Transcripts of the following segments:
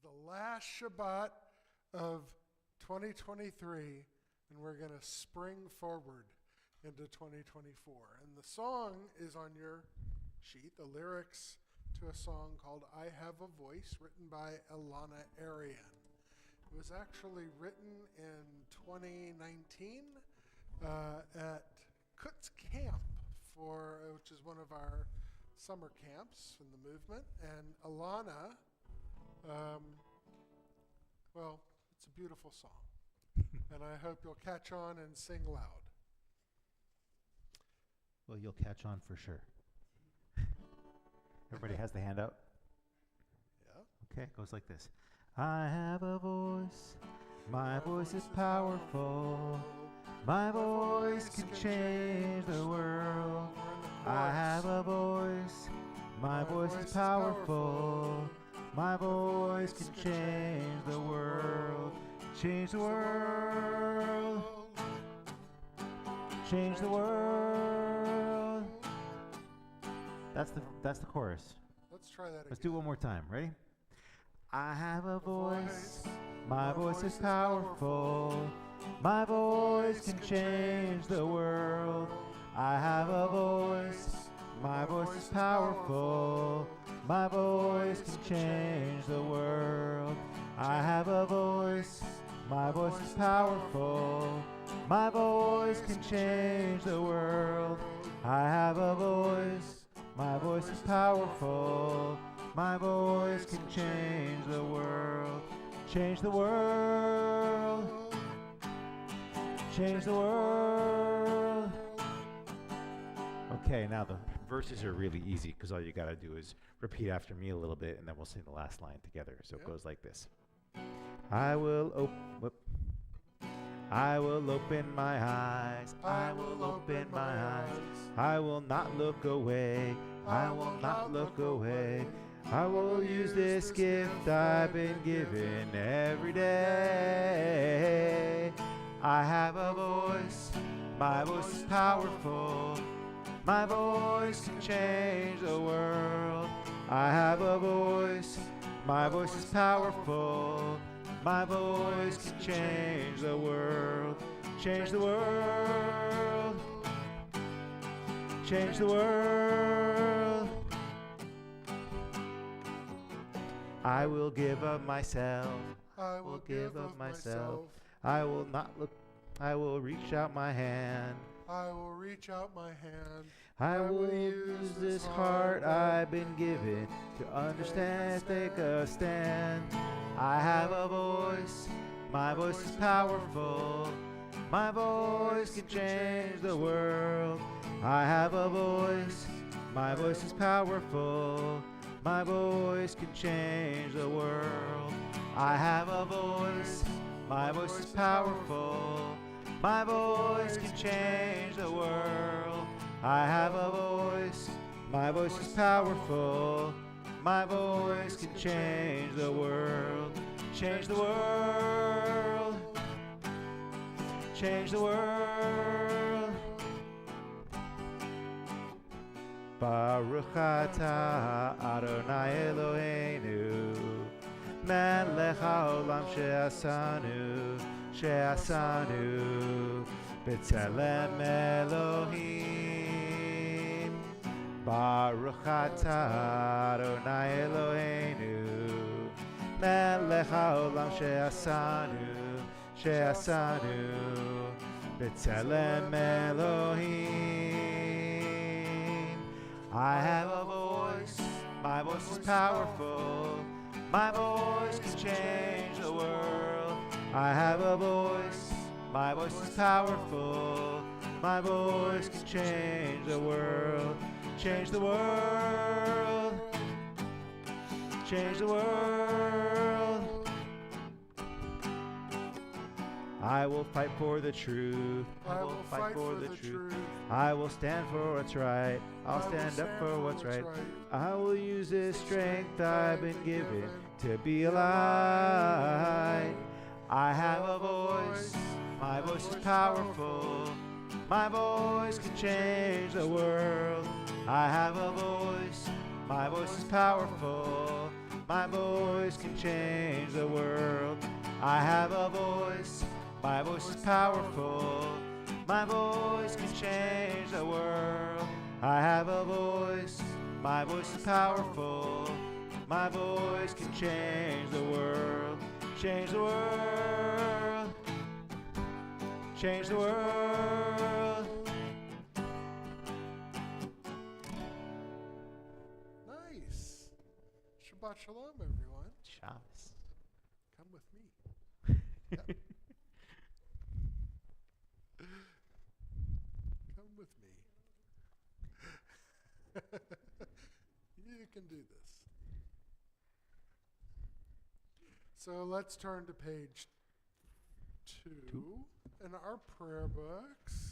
the last Shabbat of 2023, and we're going to spring forward into 2024. And the song is on your sheet, the lyrics to a song called I Have a Voice, written by Alana Arian. It was actually written in 2019 at Kutz Camp, which is one of our summer camps in the movement. And Alana, well, it's a beautiful song. And I hope you'll catch on and sing loud. Well, you'll catch on for sure. Everybody has the hand up? Yeah. Okay, it goes like this. I have a voice. My voice is powerful. My voice can change the world. I have a voice. My voice is powerful. My voice can change the world. Change the world. Change the world. That's the chorus. Let's try that again. Let's do it one more time. Ready? I have a voice. My voice is powerful. My voice can change the world. I have a voice. My voice is powerful. My voice can change the world. I have a voice. My voice is powerful. My voice can change the world. I have a voice. My voice is powerful. My voice can change the world. Change the world. Change the world. Okay, now the verses are really easy because all you got to do is repeat after me a little bit and then we'll sing the last line together. So it goes like this. I will open my eyes. I will open my eyes. I will not look away. I will not look away. I will use this gift I've been given every day. I have a voice. My voice is powerful. My voice can change the world. I have a voice. My voice is powerful. My voice can change the world. Change the world. Change the world. I will give of myself. I will give of myself. I will not look. I will reach out my hand. I will reach out my hand. I will use this heart I've been given to understand, take a stand. I have a voice. My voice is powerful. My voice can change the world. I have a voice. My voice is powerful. My voice can change the world. I have a voice. My voice is powerful. My voice can change the world. I have a voice. My voice is powerful. My voice can change the world. Change the world. Change the world. Baruch atah Adonai Eloheinu melech haolam she'asanu b'tzelem Elohim. Baruch atah Adonai Eloheinu melech haolam she'asanu b'tzelem Elohim. I have a voice. My voice is powerful. My voice can change the world. I have a voice. My voice is powerful. My voice can change the world. Change the world. Change the world. I will fight for the truth. I will fight for the truth. I will stand for what's right. I'll stand up for what's right. I will use this strength I've been given to be a light. I have a voice. My voice is powerful. My voice can change the world. I have a voice. My voice is powerful. My voice can change the world. I have a voice. My voice is powerful. My voice can change the world. I have a voice. My voice is powerful. My voice can change the world. Change the world. Change the world. Nice. Shabbat shalom, everyone. Shabbos. Come with me. Yep. Come with me. You can do this. So let's turn to page 2 in our prayer books.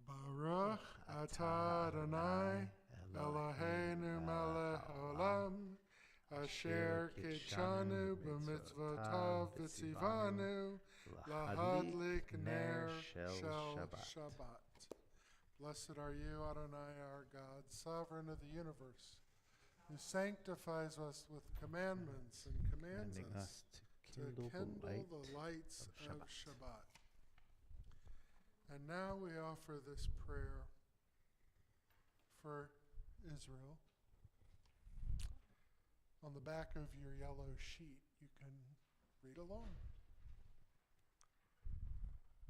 Baruch atah Adonai Eloheinu melech haolam asher kitshanu b'mitzvotav v'tzivanu lahadlik ner shel Shabbat. Blessed are you, Adonai, our God, sovereign of the universe, who sanctifies us with commandments and commands us to kindle the lights of Shabbat. And now we offer this prayer for Israel. On the back of your yellow sheet, you can read along.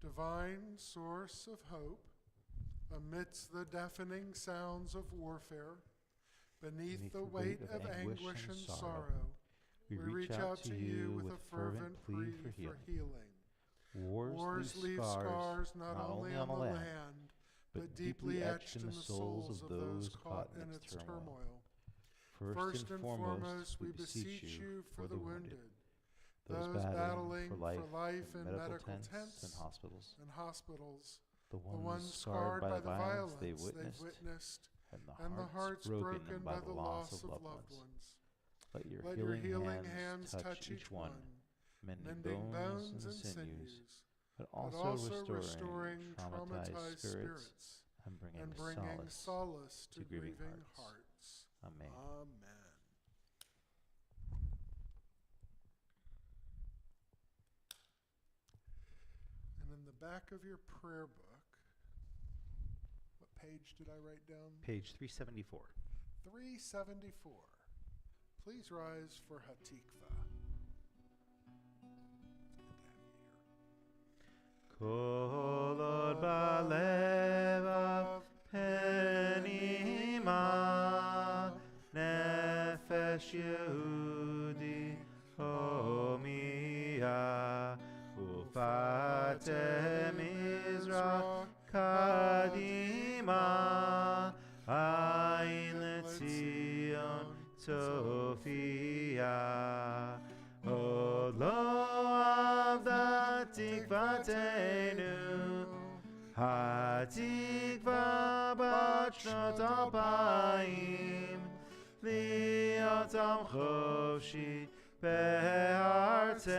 Divine source of hope, amidst the deafening sounds of warfare, beneath the weight of anguish and sorrow, we reach out to you with a fervent plea for healing. Wars leave scars not only on the land, but deeply etched in the souls of those caught in its turmoil. First and foremost, we beseech you for the wounded, those battling for life in medical tents and hospitals, the ones scarred by the violence they've witnessed, and the hearts broken by the loss of loved ones. Let your healing hands touch each one, mending bones and sinews, but also restoring traumatized spirits and bringing solace to grieving hearts. Amen. Amen. And in the back of your prayer book, what page did I write down? Page 374. 374. Please rise for Hatikva. Kol od balevav penima nefesh Yehudi homiya ufate mizrach kadima ayin letzion Sophia od lo avda tikvatenu hatikva bat shnot alpayim liot am chofshi be'artzenu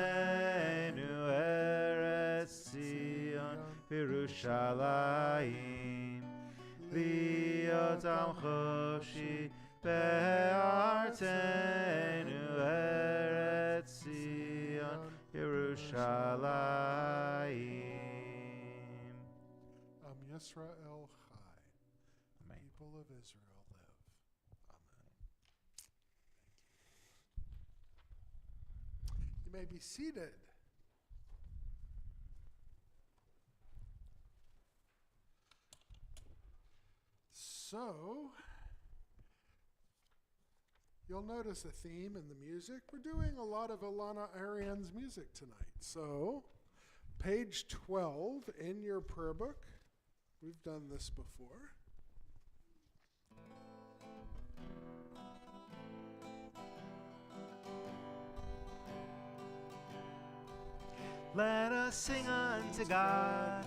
eretz Zion Yerushalayim liot am chofshi be'artzenu eretz Zion Yerushalayim. Am Yisrael Chai. Amen. People of Israel live. Amen. You may be seated. So, you'll notice a theme in the music. We're doing a lot of Ilana Arian's music tonight. So, Page 12 in your prayer book. We've done this before. Let us sing unto God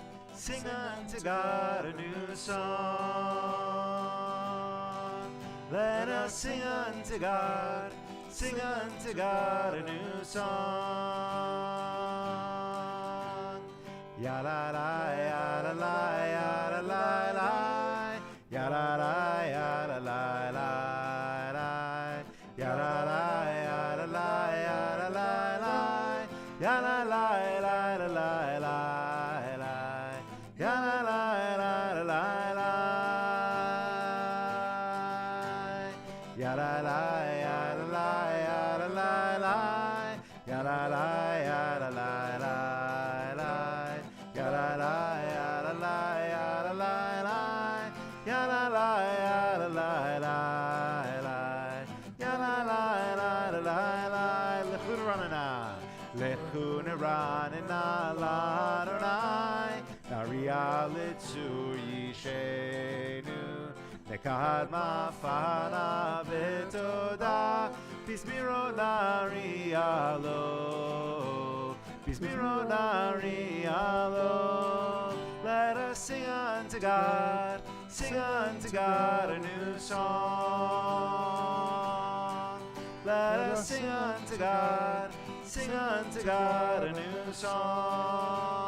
a new song. Let us sing unto God a new song. Ya la la, ya la la, ya la la la, ya la la, ya la la la, ya la la, ya la la, ya la la la, ya la la. Nekad mafana vetoda, Bismiro narialo, Bismiro narialo. Let us sing unto God a new song. Let us sing unto God a new song.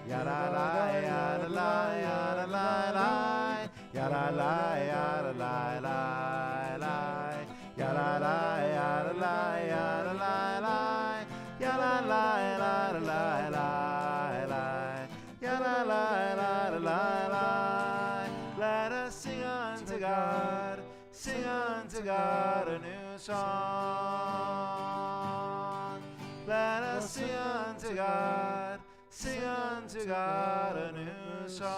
Ya la la, ya la la, ya la la la, ya la la, ya la la la, ya la la, ya la la, ya la la la, ya la la, ya la la la, ya la la, la la la. Let us sing unto God a new song. Let us sing unto God a new song.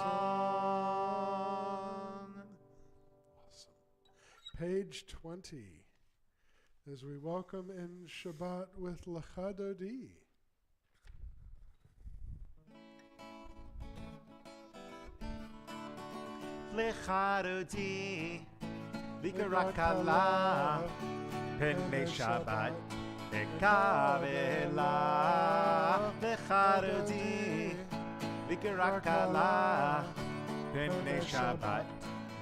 Awesome. Page 20, as we welcome in Shabbat with Lecha Dodi. Lecha Dodi, Likarakala, Pene Shabbat, Ekavela, Lecha Dodi, Likarakala, Pene Shabbat,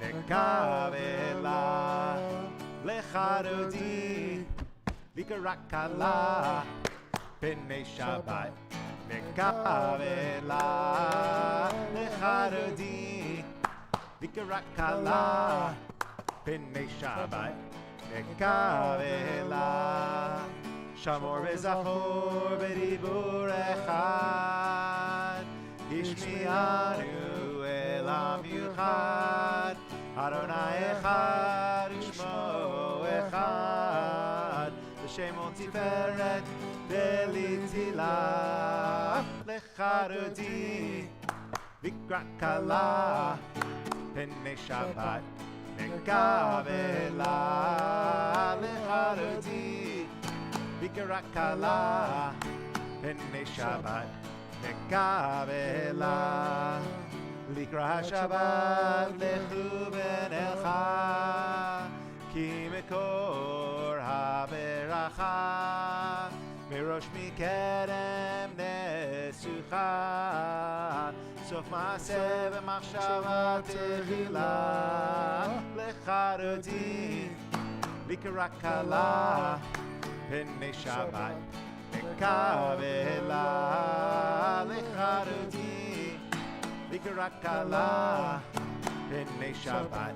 Ekavela, Lecha Dodi, Likarakala, Pene Shabbat, Ekavela, Lecha Dodi, Likarakala, Pene Shabbat, Ekavela. Shamor v'zachor b'dibur echad, Ishmi'anu elam yuchad, Adonai echad u'shmo echad, V'shemo tiferet v'litila, Lecha Dodi, V'krakala, Pene Shabbat, Ekavela, Lecha Dodi, Vikarakala, Pene Shabbat, Ekavela, Likra Shabbat, Lechu ben Elcha, Ki Mekor HaBeracha, Mirosh Mikedem Nesucha, Sof Maaseh v'Machshava Tehila, Lecha Dodi, Vikarakala, Pene Shabbat, Ekavela, Lecha Dodi, Vikarakala, Pene Shabbat,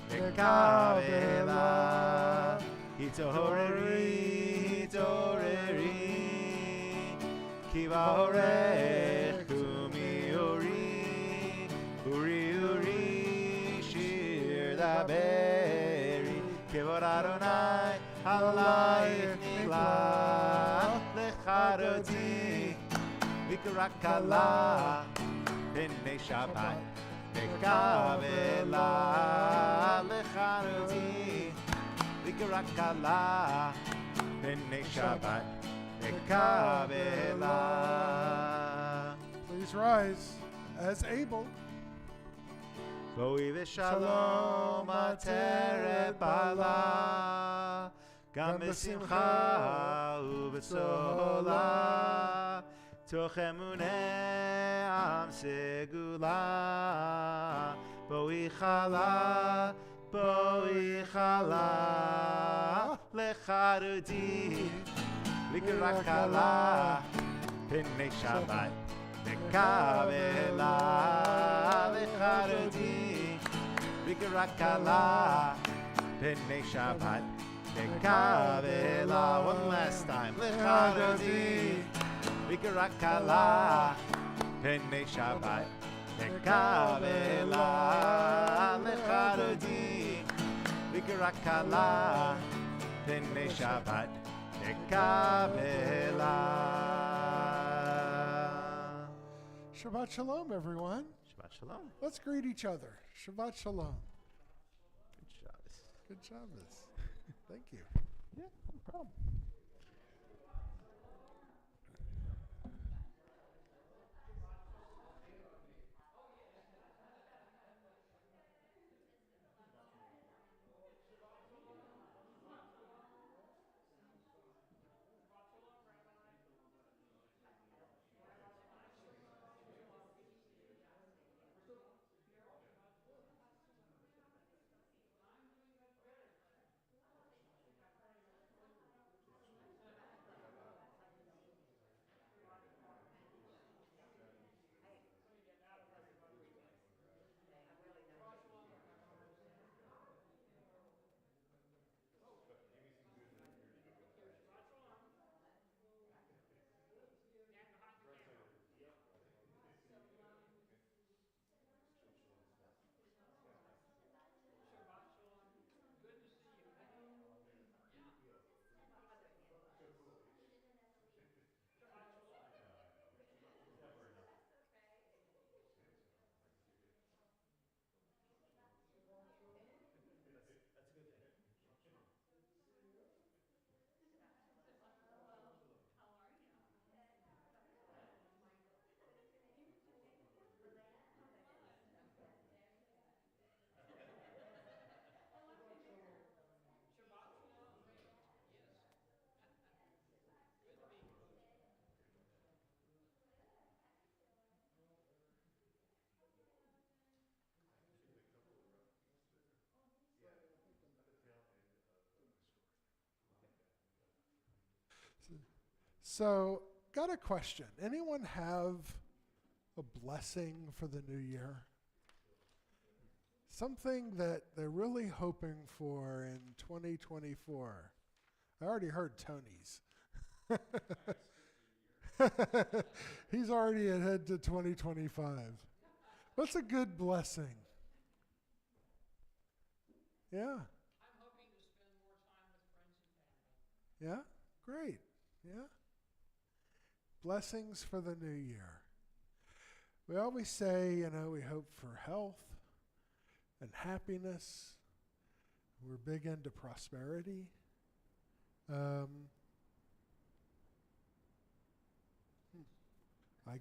Ekavela, Hitoreri, Kiva Orech, Kumi Uri, Shir Daberi, Kevod Adonai, Halayich Nila, Lecha Dodi, Vikarakala, Pene Shabbat, Ekavela, Lecha Dodi, Vikarakala, Pene Shabbat, Tekabela. Please rise as able. Boi v'shalom ateret bala, gam b'simcha u'b'tzola, toch emunei am segula. Boi chala lecharudi, likarakala, p'nei Shabbat. Tekabela lecharudi, likarakala, p'nei Shabbat. Tekabela, one last time. Lecharudi, likarakala, p'nei Shabbat. Tekabela lecharudi, likarakala, p'nei Shabbat. Tekabela. Shabbat shalom, everyone. Shabbat shalom. Let's greet each other. Shabbat shalom. Good Shabbos. Good Shabbos. Thank you. Yeah, no problem. So, got a question. Anyone have a blessing for the new year? Something that they're really hoping for in 2024. I already heard Tony's. He's already ahead to 2025. What's a good blessing? Yeah. I'm hoping to spend more time with friends and family. Yeah? Great. Yeah? Blessings for the new year. We always say, we hope for health and happiness. We're big into prosperity. I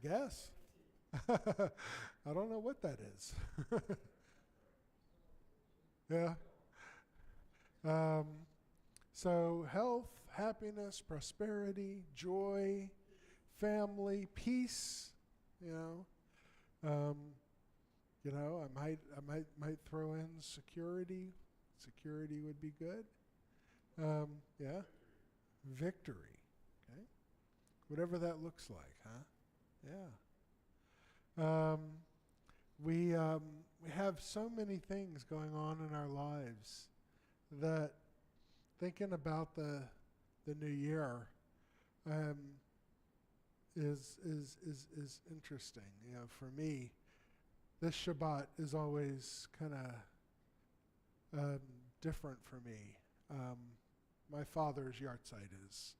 guess. I don't know what that is. Yeah. So health, happiness, prosperity, joy, family, peace. I might throw in security. Security would be good. Yeah. Victory. Okay. Whatever that looks like, huh? Yeah. We have so many things going on in our lives that thinking about the new year is interesting. For me, this Shabbat is always kind of different for me. My father's yahrzeit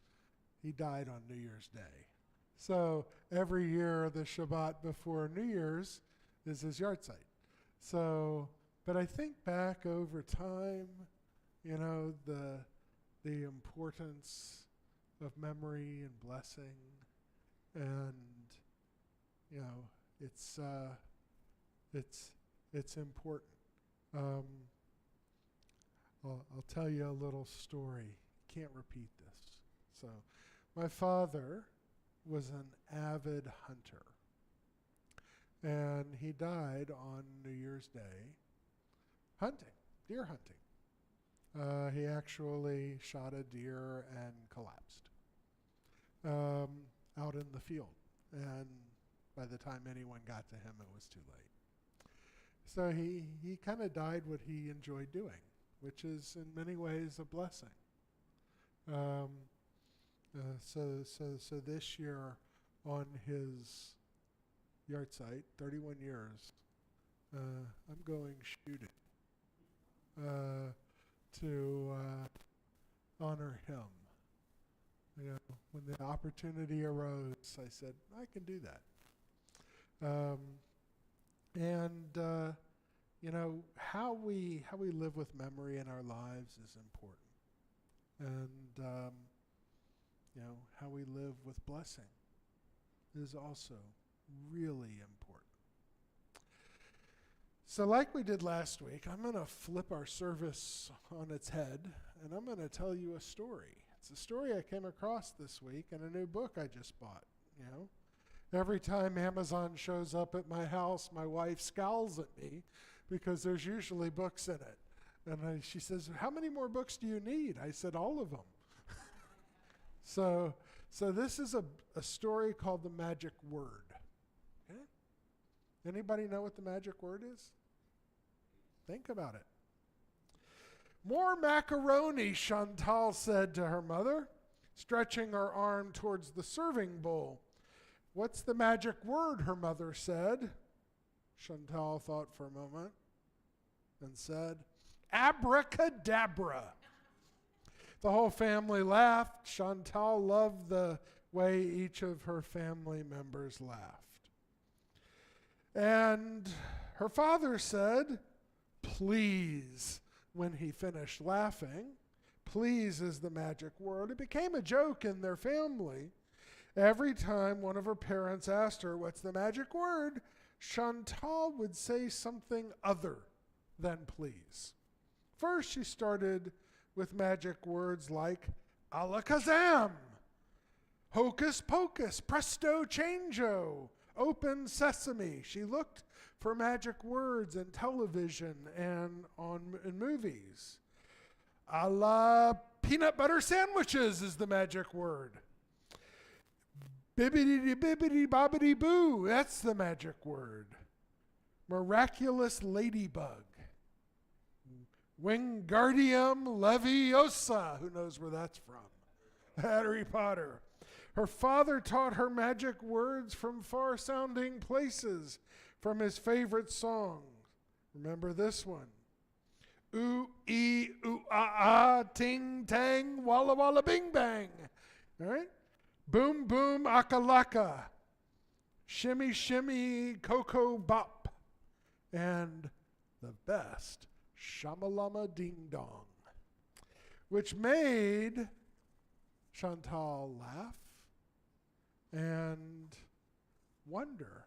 he died on New Year's Day. So every year the Shabbat before New Year's is his yahrzeit. So, but I think back over time, the importance of memory and blessing, and you know, it's important. Um, I'll tell you a little story. Can't repeat this. So, my father was an avid hunter, and he died on New Year's Day hunting, deer hunting. He actually shot a deer and collapsed out in the field, and by the time anyone got to him, it was too late. So he kind of died what he enjoyed doing, which is in many ways a blessing. So this year on his yard site, 31 years, I'm going shooting to honor him. You know, when the opportunity arose, I said, I can do that. You know, how we live with memory in our lives is important. And, you know, how we live with blessing is also really important. So like we did last week, I'm going to flip our service on its head, and I'm going to tell you a story. It's a story I came across this week in a new book I just bought, you know. Every time Amazon shows up at my house, my wife scowls at me because there's usually books in it. And she says, how many more books do you need? I said, all of them. So this is a story called The Magic Word. Okay? Anybody know what the magic word is? Think about it. More macaroni, Chantal said to her mother, stretching her arm towards the serving bowl. What's the magic word, her mother said. Chantal thought for a moment and said, abracadabra. The whole family laughed. Chantal loved the way each of her family members laughed. And her father said, please, when he finished laughing. Please is the magic word. It became a joke in their family. Every time one of her parents asked her, what's the magic word? Chantal would say something other than please. First, she started with magic words like alakazam, hocus pocus, presto changeo, open sesame. She looked for magic words in television and in movies. A la peanut butter sandwiches is the magic word. Bibbidi bibbidi bobbidi boo, that's the magic word. Miraculous ladybug. Wingardium Leviosa, who knows where that's from? Harry Potter. Her father taught her magic words from far-sounding places, from his favorite songs. Remember this one? Ooh, ee, ooh, ah, ah, ting, tang, walla, walla, bing, bang. All right? Boom, boom, akalaka. Shimmy, shimmy, cocoa, bop. And the best, shamalama, ding, dong. Which made Chantal laugh and wonder,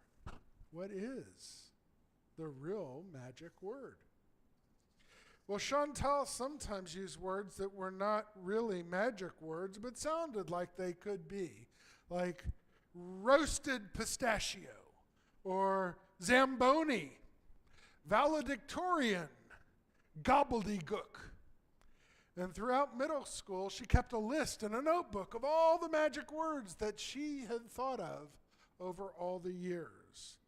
what is the real magic word? Well, Chantal sometimes used words that were not really magic words, but sounded like they could be, like roasted pistachio, or Zamboni, valedictorian, gobbledygook. And throughout middle school, she kept a list in a notebook of all the magic words that she had thought of over all the years.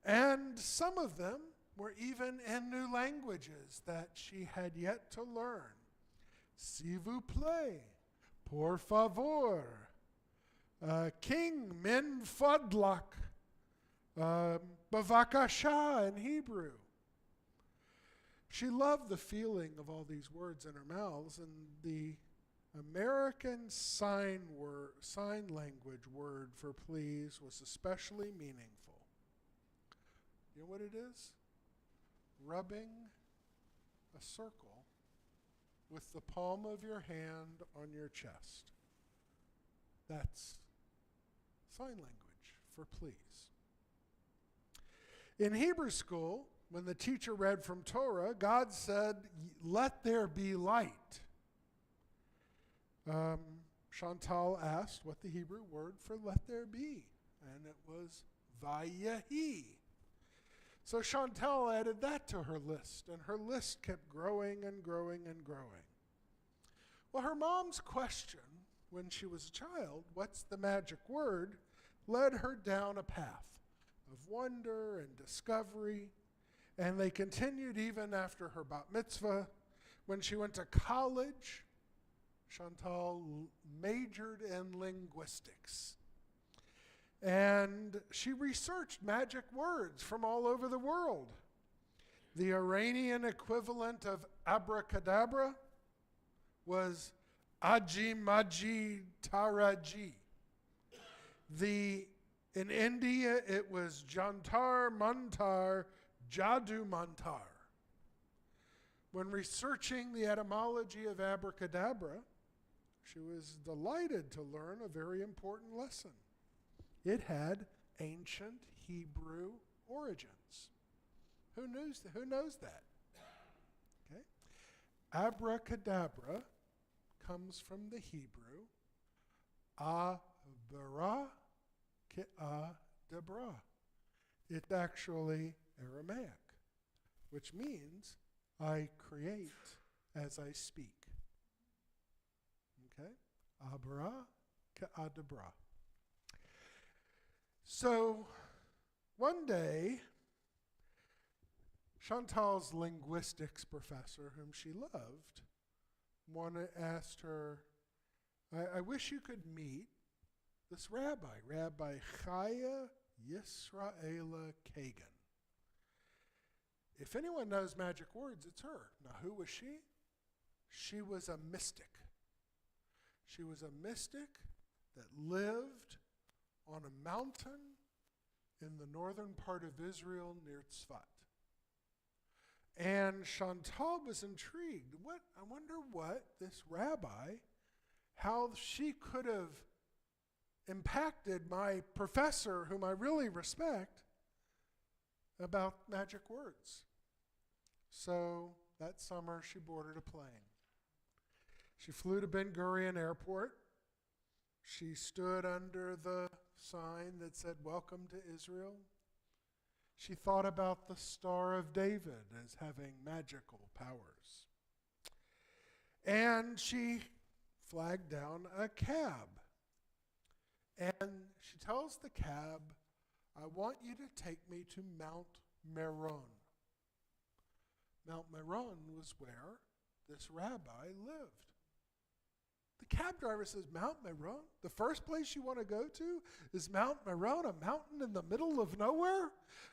And some of them were even in new languages that she had yet to learn. S'il vous plaît, por favor, king min fadlak, bavakasha in Hebrew. She loved the feeling of all these words in her mouths, and the American sign language word for please was especially meaningful. You know what it is? Rubbing a circle with the palm of your hand on your chest. That's sign language for please. In Hebrew school, when the teacher read from Torah, God said, "Let there be light." Chantal asked what the Hebrew word for "let there be," and it was Vayehi. So Chantal added that to her list, and her list kept growing and growing and growing. Well, her mom's question when she was a child, "What's the magic word?" led her down a path of wonder and discovery, and they continued even after her bat mitzvah. When she went to college, Chantal majored in linguistics. And she researched magic words from all over the world. The Iranian equivalent of abracadabra was Aji Maji Taraji. In India, it was Jantar Mantar Jadu Mantar. When researching the etymology of abracadabra, she was delighted to learn a very important lesson. It had ancient Hebrew origins. Who knows that? Okay. Abracadabra comes from the Hebrew abra kedabra. It's actually Aramaic, which means I create as I speak. Okay? Abra kedabra. So one day, Chantal's linguistics professor, whom she loved, asked her, I wish you could meet this rabbi, Rabbi Chaya Yisraela Kagan. If anyone knows magic words, it's her. Now, who was she? She was a mystic. She was a mystic that lived on a mountain in the northern part of Israel near Tzfat. And Chantal was intrigued. I wonder what this rabbi, how she could have impacted my professor, whom I really respect, about magic words. So that summer she boarded a plane. She flew to Ben Gurion Airport. She stood under the sign that said, "Welcome to Israel." She thought about the Star of David as having magical powers. And she flagged down a cab. And she tells the cab, "I want you to take me to Mount Meron." Mount Meron was where this rabbi lived. The cab driver says, "Mount Meron? The first place you want to go to is Mount Meron, a mountain in the middle of nowhere?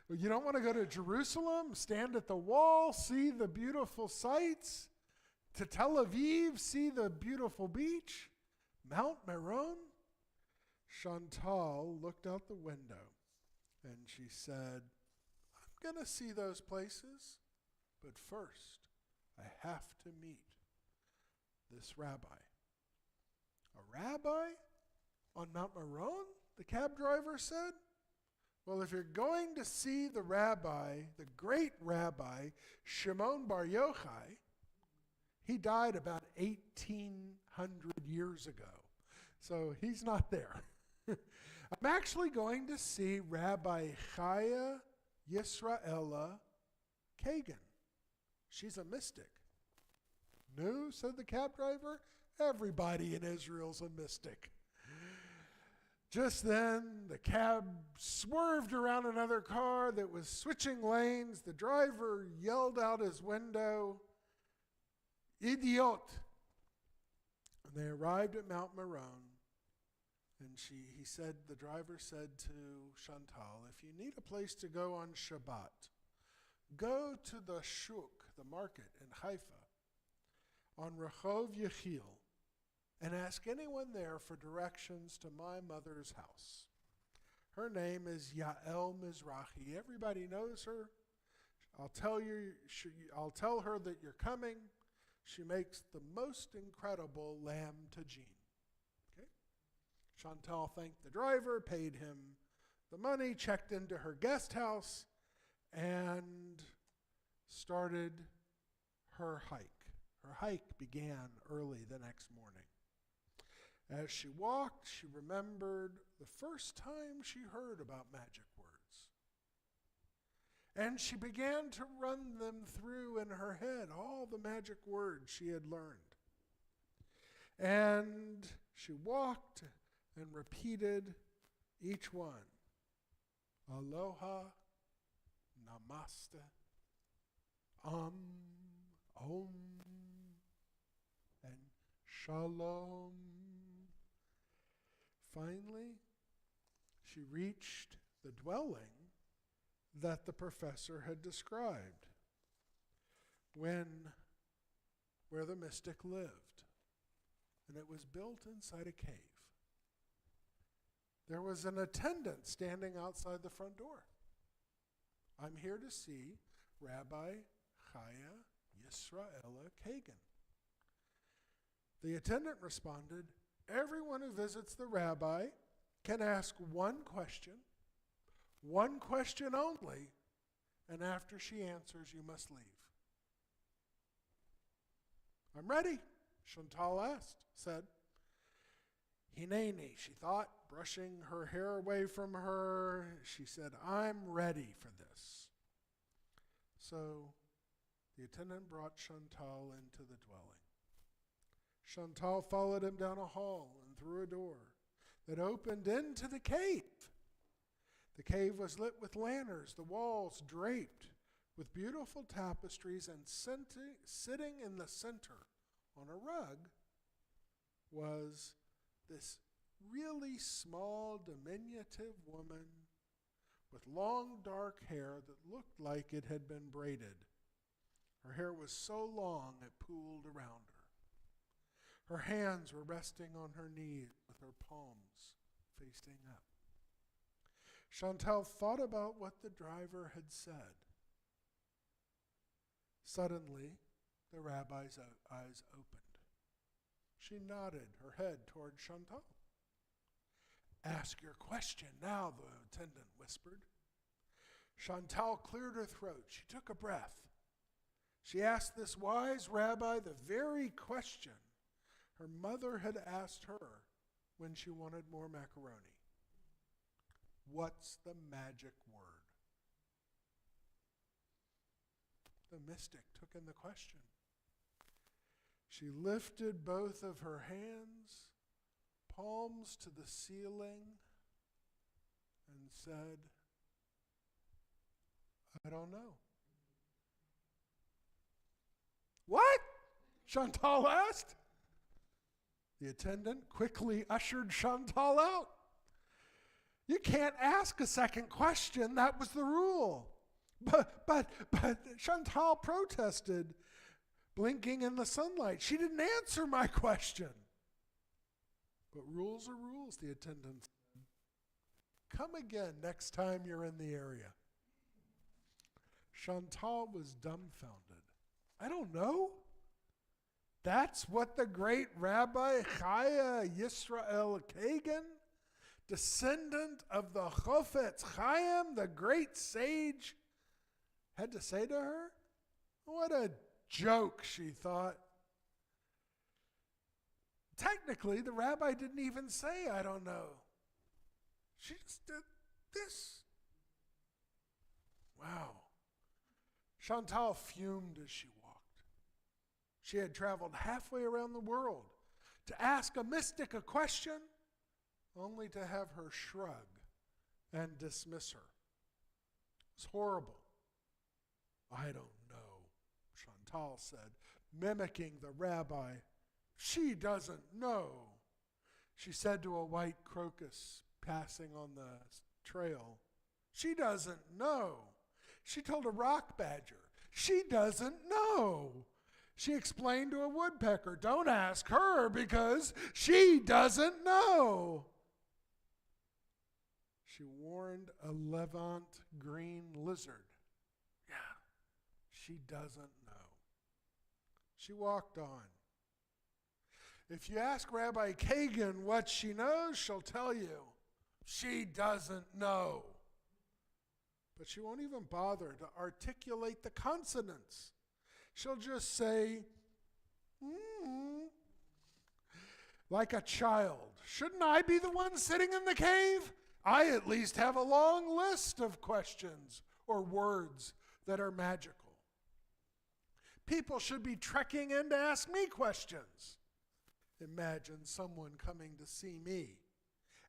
You don't want to go to Jerusalem, stand at the wall, see the beautiful sights? To Tel Aviv, see the beautiful beach? Mount Meron?" Chantal looked out the window and she said, "I'm going to see those places, but first I have to meet this rabbi." "A rabbi on Mount Meron?" the cab driver said. "Well, if you're going to see the rabbi, the great rabbi, Shimon Bar Yochai, he died about 1,800 years ago. So he's not there. I'm actually going to see Rabbi Chaya Yisraela Kagan. She's a mystic." "No," said the cab driver. "Everybody in Israel's a mystic." Just then, the cab swerved around another car that was switching lanes. The driver yelled out his window, "Idiot!" And they arrived at Mount Meron. And the driver said to Chantal, "If you need a place to go on Shabbat, go to the shuk, the market in Haifa, on Rehov Yechiel, and ask anyone there for directions to my mother's house. Her name is Yael Mizrahi. Everybody knows her. I'll tell her that you're coming. She makes the most incredible lamb tagine." Okay? Chantal thanked the driver, paid him the money, checked into her guest house, and started her hike. Her hike began early the next morning. As she walked, she remembered the first time she heard about magic words. And she began to run them through in her head, all the magic words she had learned. And she walked and repeated each one. Aloha, namaste, om, and shalom. Finally, she reached the dwelling that the professor had described, where the mystic lived. And it was built inside a cave. There was an attendant standing outside the front door. I'm here to see Rabbi Chaya Yisraela Kagan. The attendant responded, everyone who visits the rabbi can ask one question only, and after she answers, you must leave. I'm ready, Chantal said. Hineni, she thought, brushing her hair away from her. She said, I'm ready for this. So the attendant brought Chantal into the dwelling. Chantal followed him down a hall and through a door that opened into the cave. The cave was lit with lanterns, the walls draped with beautiful tapestries, and sitting in the center on a rug was this really small, diminutive woman with long, dark hair that looked like it had been braided. Her hair was so long it pooled around her. Her hands were resting on her knees with her palms facing up. Chantal thought about what the driver had said. Suddenly, the rabbi's eyes opened. She nodded her head toward Chantal. Ask your question now, the attendant whispered. Chantal cleared her throat. She took a breath. She asked this wise rabbi the very question her mother had asked her when she wanted more macaroni. What's the magic word? The mystic took in the question. She lifted both of her hands, palms to the ceiling, and said, I don't know. What? Chantal asked. The attendant quickly ushered Chantal out. You can't ask a second question. That was the rule. But Chantal protested, blinking in the sunlight. She didn't answer my question. But rules are rules, the attendant said. Come again next time you're in the area. Chantal was dumbfounded. I don't know. That's what the great Rabbi Chaya Yisrael Kagan, descendant of the Chofetz Chaim, the great sage, had to say to her? What a joke, she thought. Technically, the rabbi didn't even say, I don't know. She just did this. Wow. Chantal fumed as she walked. She had traveled halfway around the world to ask a mystic a question, only to have her shrug and dismiss her. It was horrible. I don't know, Chantal said, mimicking the rabbi. She doesn't know, she said to a white crocus passing on the trail. She doesn't know. She told a rock badger. She doesn't know. She explained to a woodpecker, don't ask her because she doesn't know. She warned a Levant green lizard. Yeah, she doesn't know. She walked on. If you ask Rabbi Kagan what she knows, she'll tell you she doesn't know. But she won't even bother to articulate the consonants. She'll just say, like a child. Shouldn't I be the one sitting in the cave? I at least have a long list of questions or words that are magical. People should be trekking in to ask me questions. Imagine someone coming to see me,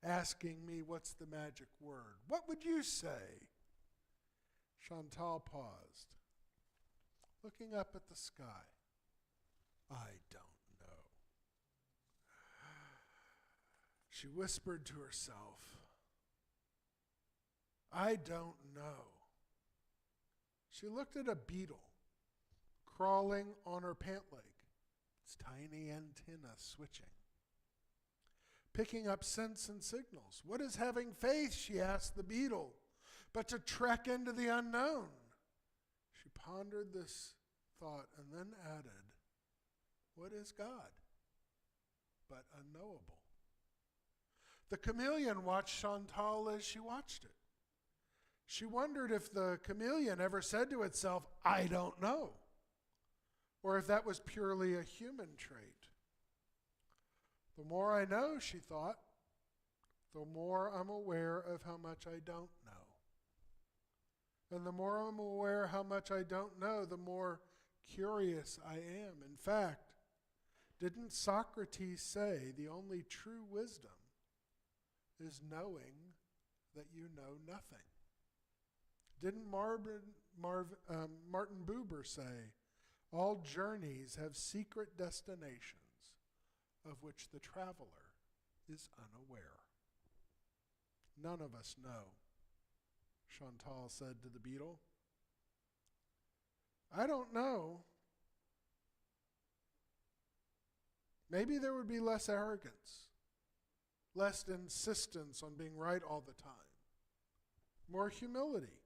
asking me what's the magic word. What would you say? Chantal paused, looking up at the sky. I don't know. She whispered to herself, I don't know. She looked at a beetle crawling on her pant leg, its tiny antenna switching, picking up scents and signals. What is having faith, she asked the beetle, but to trek into the unknown? She pondered this thought and then added, what is God but unknowable? The chameleon watched Chantal as she watched it. She wondered if the chameleon ever said to itself, I don't know, or if that was purely a human trait. The more I know, she thought, the more I'm aware of how much I don't know. And the more I'm aware how much I don't know, the more curious I am. In fact, didn't Socrates say the only true wisdom is knowing that you know nothing? Didn't Martin Buber say, all journeys have secret destinations of which the traveler is unaware? None of us know, Chantal said to the beetle. I don't know. Maybe there would be less arrogance, less insistence on being right all the time, more humility.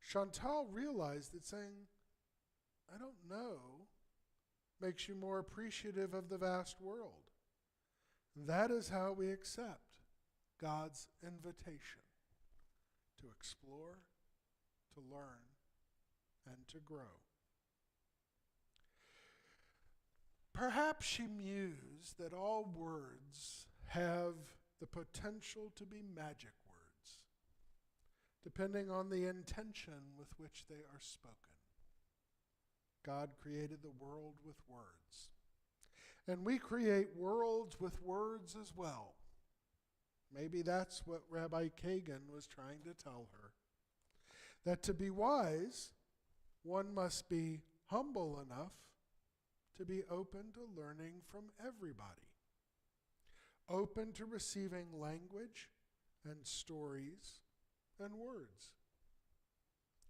Chantal realized that saying, I don't know, makes you more appreciative of the vast world. That is how we accept God's invitation to explore, to learn, and to grow. Perhaps she mused that all words have the potential to be magic words, depending on the intention with which they are spoken. God created the world with words, and we create worlds with words as well. Maybe that's what Rabbi Kagan was trying to tell her, that to be wise, one must be humble enough to be open to learning from everybody, open to receiving language and stories and words.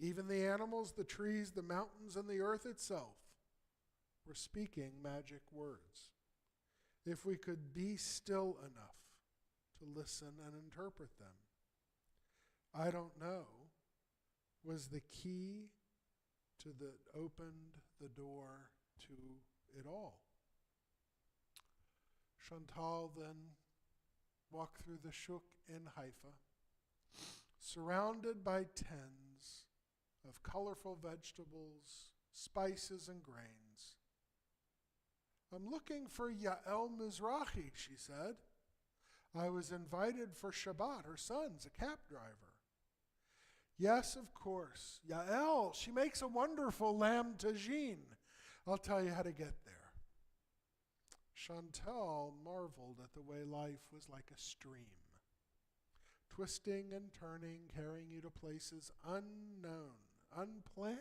Even the animals, the trees, the mountains, and the earth itself were speaking magic words. If we could be still enough to listen and interpret them. I don't know was the key to that opened the door to it all. Chantal then walked through the shuk in Haifa, surrounded by tens of colorful vegetables, spices, and grains. I'm looking for Yael Mizrahi, she said. I was invited for Shabbat. Her son's a cab driver. Yes, of course. Yael, she makes a wonderful lamb tagine. I'll tell you how to get there. Chantal marveled at the way life was like a stream, twisting and turning, carrying you to places unknown, unplanned,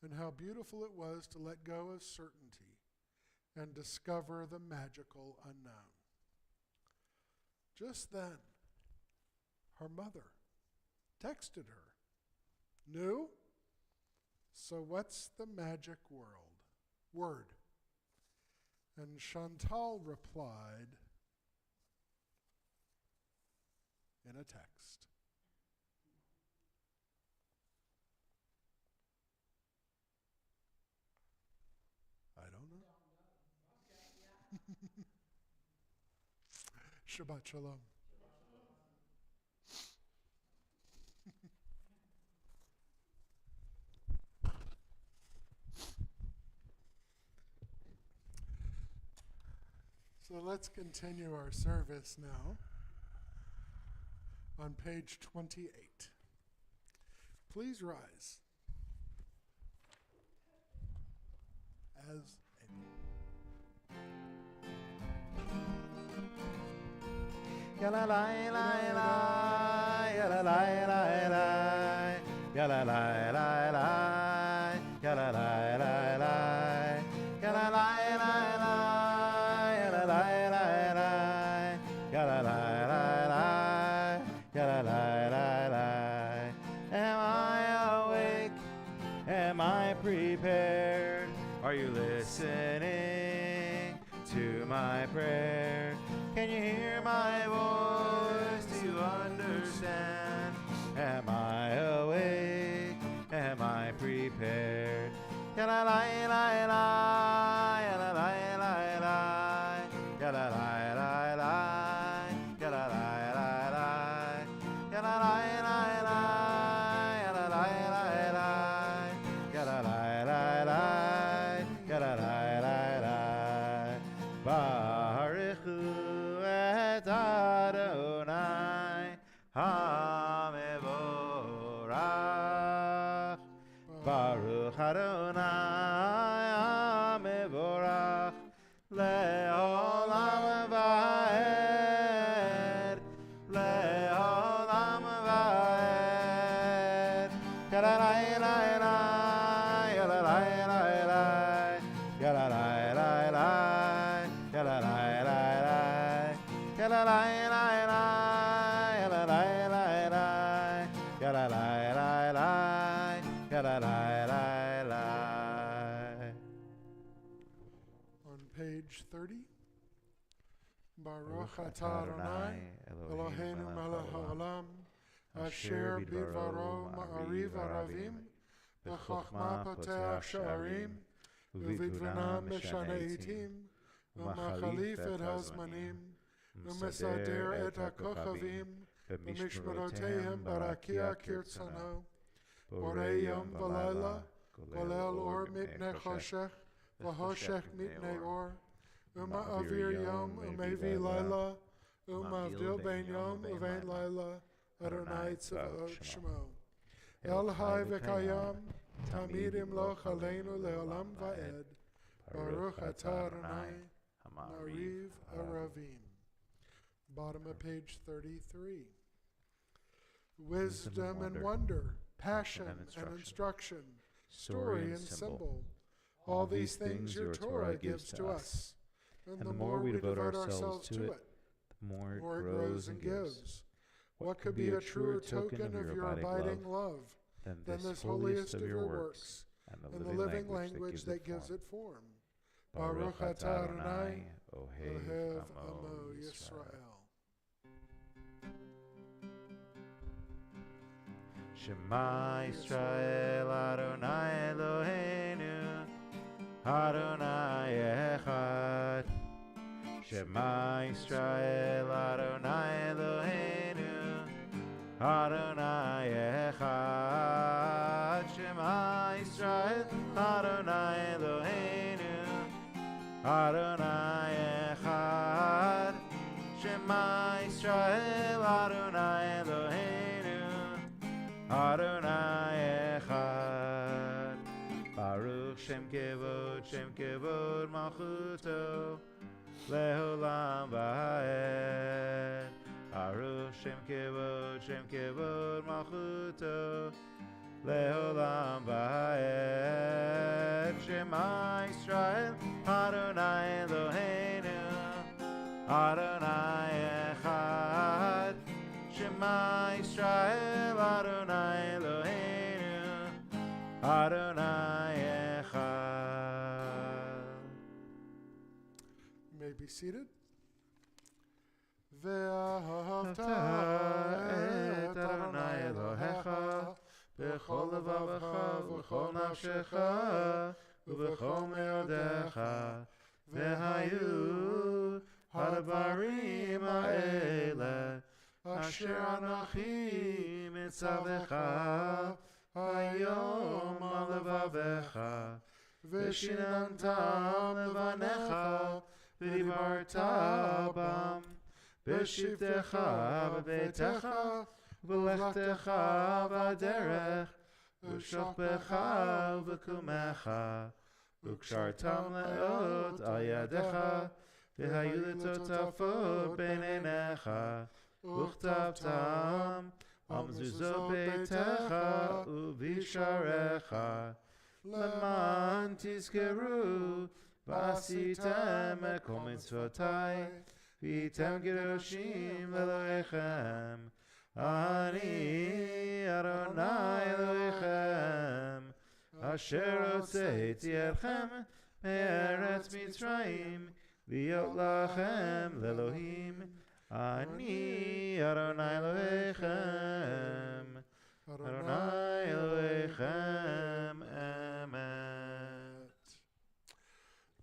and how beautiful it was to let go of certainty and discover the magical unknown. Just then, her mother texted her. New? So what's the magic word? And Chantal replied in a text. I don't know. Shabbat Shalom. So let's continue our service now on page 28. Please rise as Ya la la la la, ya la la la la, ya la la la la, ya la la la la, ya la la la la, ya la la la la, ya la la la la, ya la la la la. Am I awake? Am I prepared? Are you listening to my prayer? Can you hear my voice? Do you understand? Am I awake? Am I prepared? Ya la la la la, ya la la la la, ya la la la la, ya la la la la, ya la la la la, ya la la la la, ya la la la la, ya la la la la. Baruchu et Adonai HaMevorach. Baruch Adonai HaMevorach Le'olam va'ed, Le'olam va'ed. Ya-la-la-la-la, ya-la-la-la-la, ya-la-la-la-la, ya-la-la-la-la, ya-la-la-la-la, ya-la-la-la-la, ya-la-la-la-la, ya-la-la-la-la. on page 30. Baruch atah Adonai Eloheinu melech haolam asher bidvaro ma'ariv aravim v'chokhmah poteach sha'arim uvidvanam meshana eitim u'machalif et hazmanim u'mesader et hakochavim u'mishmerotehem barakia kirtzano borei yom v'layla golel or mitnei choshech v'hoshech mitnei or Avir Yom, Umevi Laila, Avdil Ben Yom, Uvein Laila, Adonai Tzavaot Shemo. El Hai V'Kayam, Tamidim Lo Chaleinu Le'olam Va'ed, Baruch Atah Adonai, Mariv Aravim. Bottom of page 33. Wisdom and wonder, passion and instruction, story and symbol. All these things your Torah gives to us. And the more we devote ourselves to it, the more it grows and gives. What could be a truer token of your abiding love than this holiest of your works and the living language that gives it form? Baruch atah Adonai, Ohev Amo Yisrael. Shema Yisrael Adonai Eloheinu Adonai Echad. Shema Yisrael Adonai Eloheinu Adonai Echad. Shema Yisrael Adonai Eloheinu Adonai Echad. Shema Yisrael Adonai Eloheinu Adonai Echad. Baruch Shem Kevod Malchuto Le'olam va'ed. Baruch Shem Kevod Malchuto Le'olam va'ed. Shema Yisrael Adonai Eloheinu Adonai Echad. Shema Yisrael Adonai Eloheinu Adonai Echad. You may be seated. Ve'ahavta et Adonai Elohecha b'chol levavecha v'chol nafshecha u'v'chol me'odecha ve'hayu hadabarim ha'el אנוכי מצווך היום על לבביך, ושיננתם לבניך, ודיברת בם, בשבתך בביתך, ובלכתך בדרך, ובשוכבך ובקומך, וקשרתם לאות על ידך, והיו לטוטפות בין עיניך, וכתבתם על מזוזות ביתך ובשעריך, למען תזכרו ועשיתם את כל מצוותי, והייתם קדושים לאלוהיכם. אני אדוני אלוהיכם, אשר הוצאתי אתכם מארץ מצרים, להיות לכם לאלוהים. אני אדוני אלוהיכם, אדוני אלוהיכם אמת.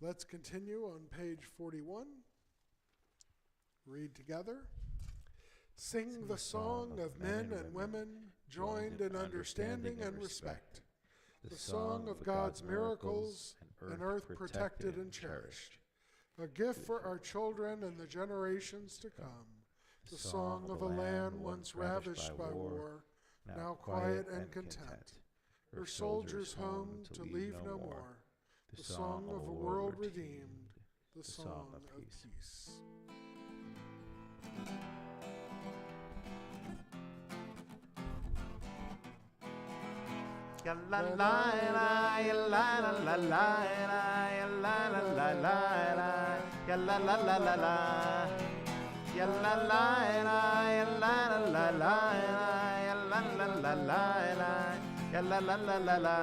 Let's continue on page 41. Read together. Sing the song of men and women joined in understanding and respect. The song of God's miracles, an earth protected and cherished. A gift for our children and the generations to come. The song of a land once ravished by war, now quiet and content. Her soldiers home to leave no more. The song of a world redeemed, the song of peace. Ya la la la, ya la la la la, ya la la la la, ya la la la la la, ya la la la, ya la la la la, ya la la la la, ya la la la la la.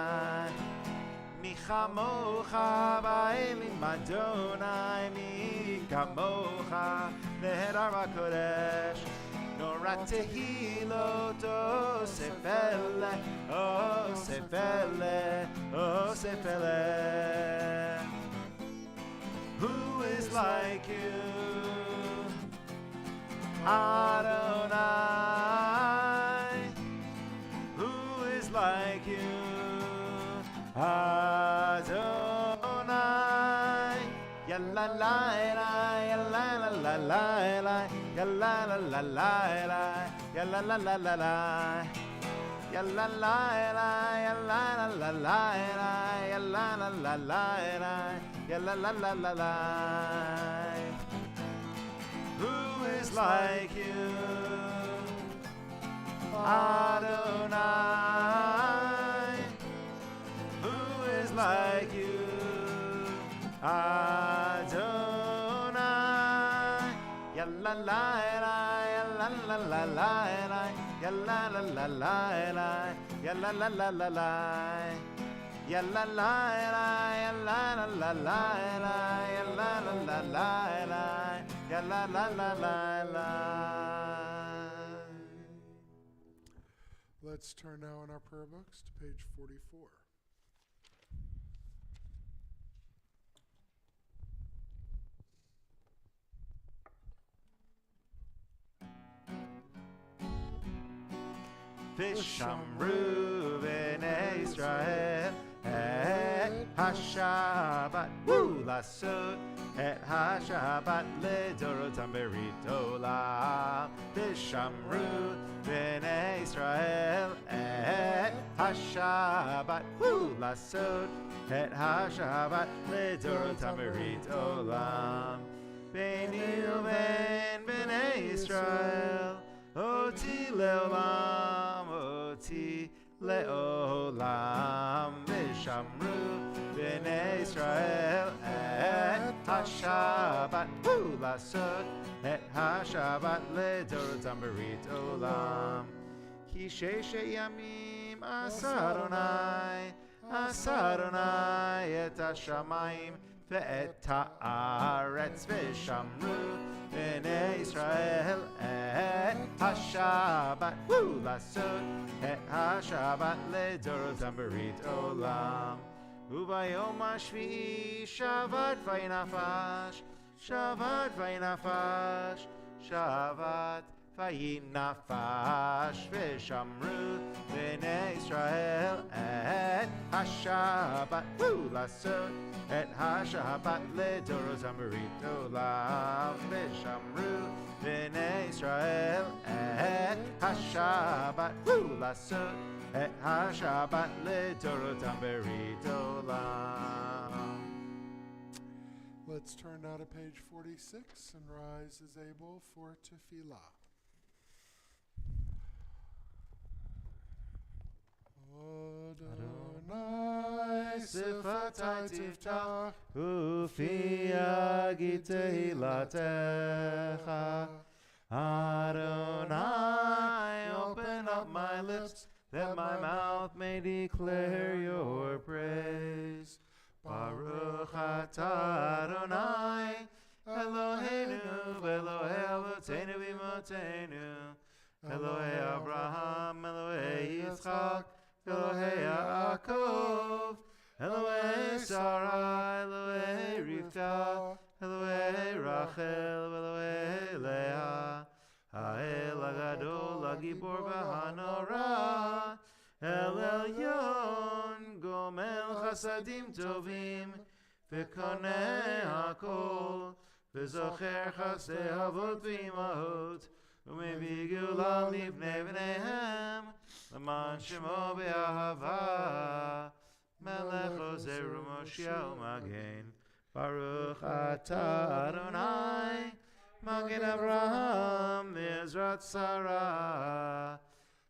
Mi chamocha ba'elim Adonai, mi kamocha nehedar b'kodesh. Nora tehilot osefele, osefele, osefele. Who is like you, Adonai? Who is like you, Adonai? Ya la la la, ya la la la la la, ya la la la la la, ya la la la la la, ya la la la, ya la la la la la, ya la la la la la, ya la la la la la. Who is like you, Adonai? Who is like you, Adonai? Ya la la la, ya la la la la, ya la la la la, ya la la la la la, ya la la la, ya la la la la, ya la la la la, ya la la la la. Let's turn now in our prayer books to page 44. Vishamru b'nei Israel et HaShabbat lasot et HaShabbat ledorotam berit olam. Vishamru b'nei Israel et HaShabbat lasot et HaShabbat ledorotam berit olam. Beini uben b'nei Israel Oti leolam, oti leolam. Vishamru b'nei Israel et HaShabbat lasot et HaShabbat ledorotam berit olam. Ki sheshe yamim asar Adonai et hashamayim ve'et haaretz. Vishamru b'nei Israel et HaShabbat lasot et HaShabbat ledorotam berit olam. Ubayom hashvi'i shavat vaynafash, shavat vaynafash, shavat Vayim nafash v'shamru b'nei Israel et ha-Shabbat lasot et ha-Shabbat ledoros amarit olam v'shamru b'nei Israel et ha-Shabbat lasot et ha-Shabbat ledoros amarit olam. Let's turn now to page 46 and rise as able for tefillah. Adonai sifatai tiftach Ufi agitei latecha. Adonai, open up my lips, that my mouth may declare your praise. Baruch atah Adonai, Eloheinu, Elohei Avotenu v'Imotenu, Elohei Abraham, Elohei Yitzchak, Elohei Yaakov, Elohei Sarah, Elohei Rivka, Elohei Rachel, Elohei Leah, Ha'el Hagadol, Hagibor v'Hanora, El Elyon, Gomel Chasadim Tovim, V'koneh Hakol, V'zocher Chasdei Avot v'Imahot, U'mevii Geulah Livnei B'neihem, L'man Shemo B'Ahava, Melech Ozer U'Moshiach U'Magen, Baruch atah Adonai, Magen Avraham, V'Ezrat Sarah,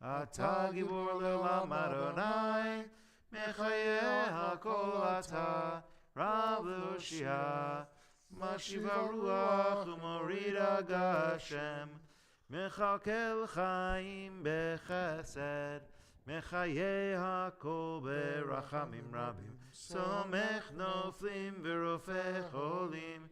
Atah Gibor Le'olam Adonai, Mechayeh HaKol Atah, Rav L'Oshia, Mashiv HaRuach U'Morid HaGashem, Mechalkel Chaim B'Chesed, Mechayeh HaKol B'Rachamim Rabim, Somech Noflim V'Rofeh Cholim,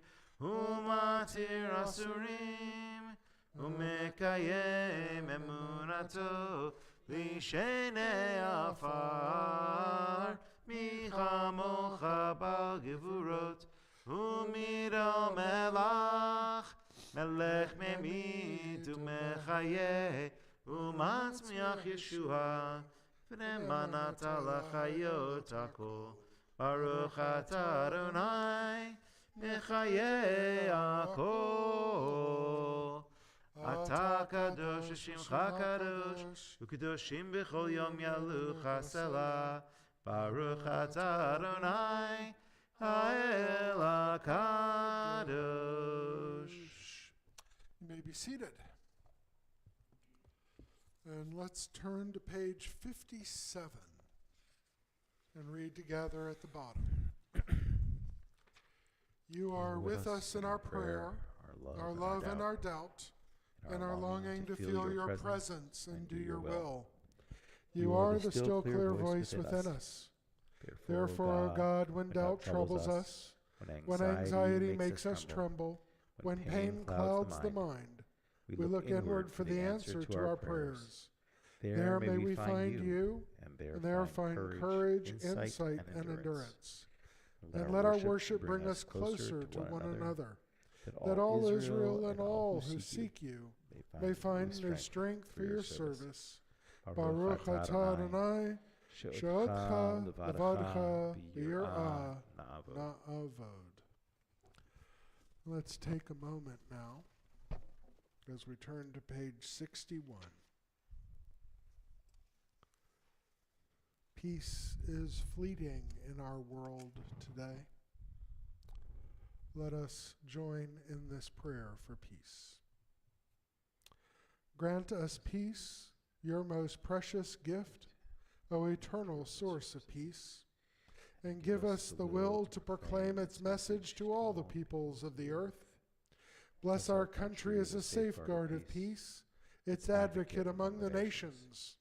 U'Matir Asurim, Umekayem emunato lishenei afar michamocha bal gevurot umidal melach melech memit umechayeh umatzmiach Yeshua v'nemanat alachayot hakol Baruch atah Adonai mechayeh hakol. Atah kadosh shimcha kadosh, u'kadoshim b'chol yom yalucha selah. Baruch atah Adonai, ha'el hakadosh. You may be seated. And let's turn to page 57 and read together at the bottom. You are with us in our prayer, our love and our doubt, and our longing to feel your presence and do your will. You are the still clear voice within us. Therefore, O God, when doubt troubles us, when anxiety makes us tremble, when pain clouds the mind, we look inward for the answer to our prayers. There may we find you, and there find courage, insight, and endurance. And let our worship bring us closer to one another, that all Israel and all who seek you may find new strength for your service. Baruch atah Adonai, she'otcha levadcha b'yir'ah na'avod. Let's take a moment now as we turn to page 61. Peace is fleeting in our world today. Let us join in this prayer for peace. Grant us peace, your most precious gift, O eternal source of peace, and give us the will to proclaim its message to all the peoples of the earth. Bless our country as a safeguard of peace, its advocate among the nations.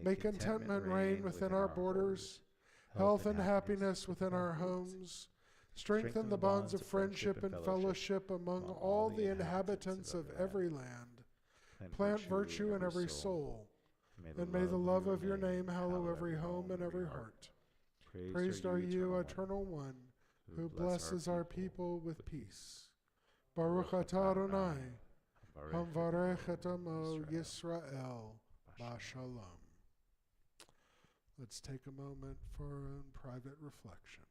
May contentment reign within our borders, health and happiness within our homes. Strengthen the bonds of friendship and fellowship among all the inhabitants of every land. Plant virtue in every soul, and may the love of your name hallow every home and every heart. Praised are you, Eternal One, who blesses our people with peace. Baruch atah Adonai, Hamvarech et amo Yisrael. Yisrael Bashalom. Let's take a moment for our own private reflection.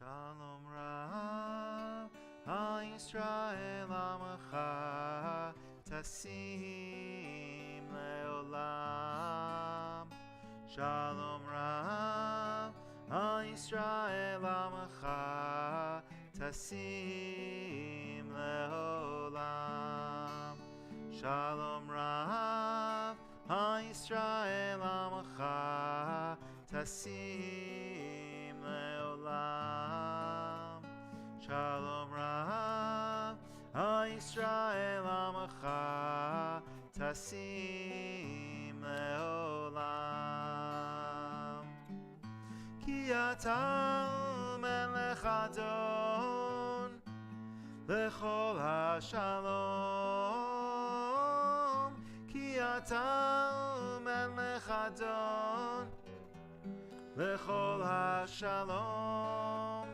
Shalom Rav HaYisrael Amacha Tasim Leolam. Shalom Rav HaYisrael Amacha Tasim Leolam. Shalom Rav HaYisrael Amacha Tasim Leolam. Shalom Rav HaYisrael Amacha Tasim Leolam. Ki ata melech adon lechol hashalom. Ki ata melech adon lechol hashalom.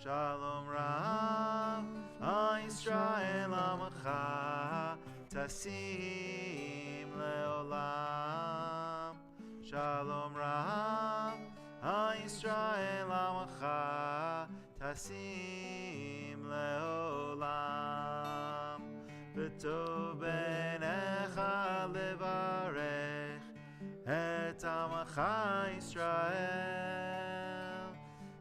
Shalom Rav HaYisrael Amacha Tasim Leolam. Shalom Rav HaYisrael Amacha Tasim Leolam. V'tov b'necha levarech et Amacha Yisrael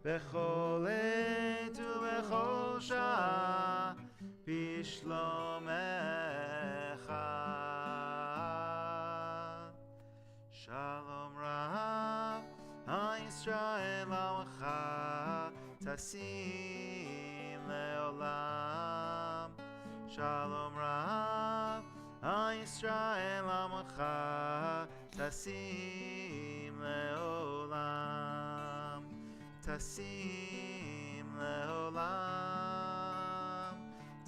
b'chol עת ובכל שעה בשלומך. Shalom Rav HaYisrael Amacha Tasim Leolam. Shalom Rav HaYisrael Amacha Tasim Leolam. Tasim Leolam.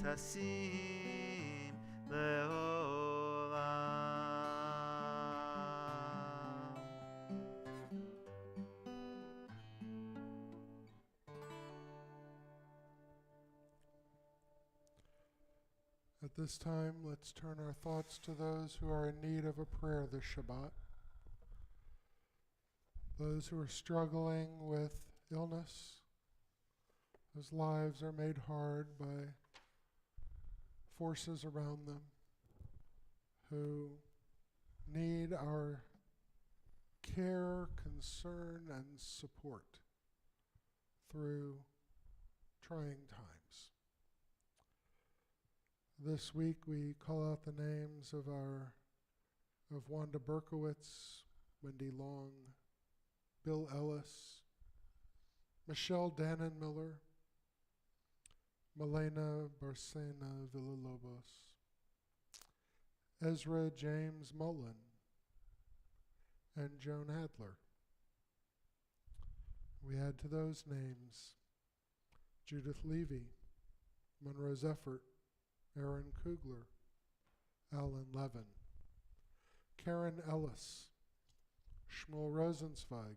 Tasim Leolam. At this time, let's turn our thoughts to those who are in need of a prayer this Shabbat. Those who are struggling with illness, whose lives are made hard by forces around them, who need our care, concern, and support through trying times. This week we call out the names of Wanda Berkowitz, Wendy Long, Bill Ellis, Michelle Dannenmiller, Milena Barcena Villalobos, Ezra James Mullen, and Joan Adler. We add to those names Judith Levy, Monroe Zeffert, Aaron Kugler, Alan Levin, Karen Ellis, Shmuel Rosenzweig,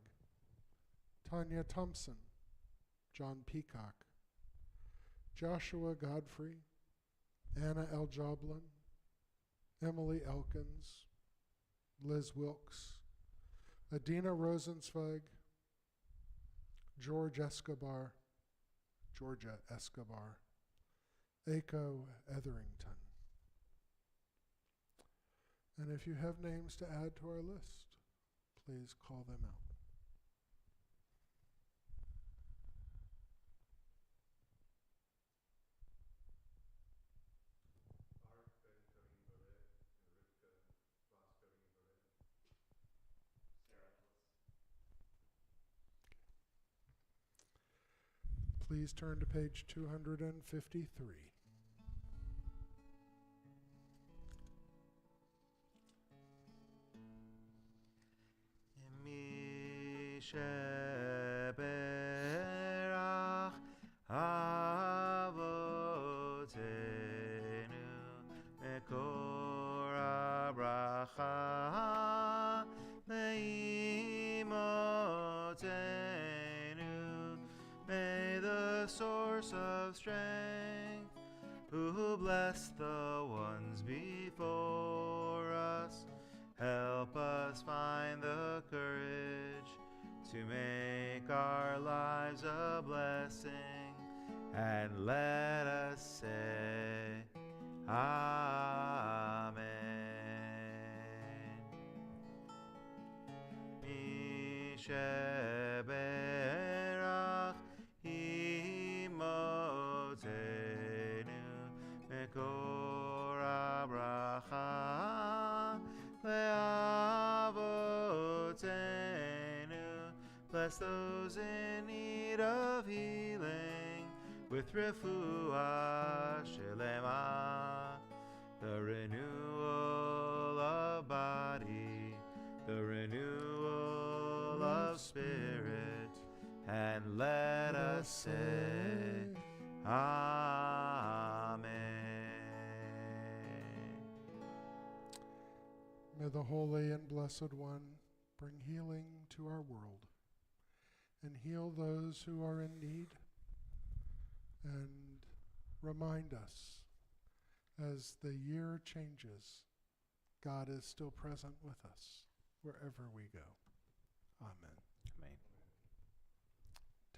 Tanya Thompson, John Peacock, Joshua Godfrey, Anna L. Joblin, Emily Elkins, Liz Wilkes, Adina Rosenzweig, Georgia Escobar, Aiko Etherington. And if you have names to add to our list, please call them out. Please turn to page 253. Sheberach avotenu mekor habracha leimotenu. May the source of strength, who bless the ones before us, help us find the courage to make our lives a blessing, and let us say, Amen. Misheberach imotenu mekor habracha leavotenu. Bless those in need of healing with refuah shelema, the renewal of body, the renewal of spirit, and let us say, Amen. May the Holy and Blessed One bring healing to our world and heal those who are in need, and remind us as the year changes, God is still present with us wherever we go. Amen. Amen.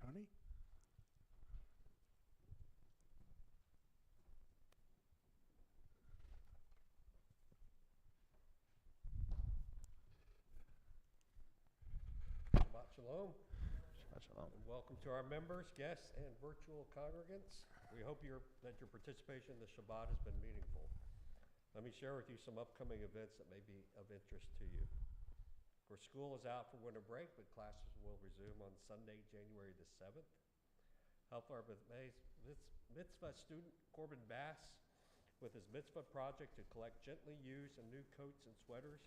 Tony? Shabbat Shalom. Shabbat shalom. And welcome to our members, guests, and virtual congregants. We hope that your participation in the Shabbat has been meaningful. Let me share with you some upcoming events that may be of interest to you. Of course, school is out for winter break, but classes will resume on Sunday, January the 7th. Help our mitzvah student, Corbin Bass, with his mitzvah project to collect gently used and new coats and sweaters,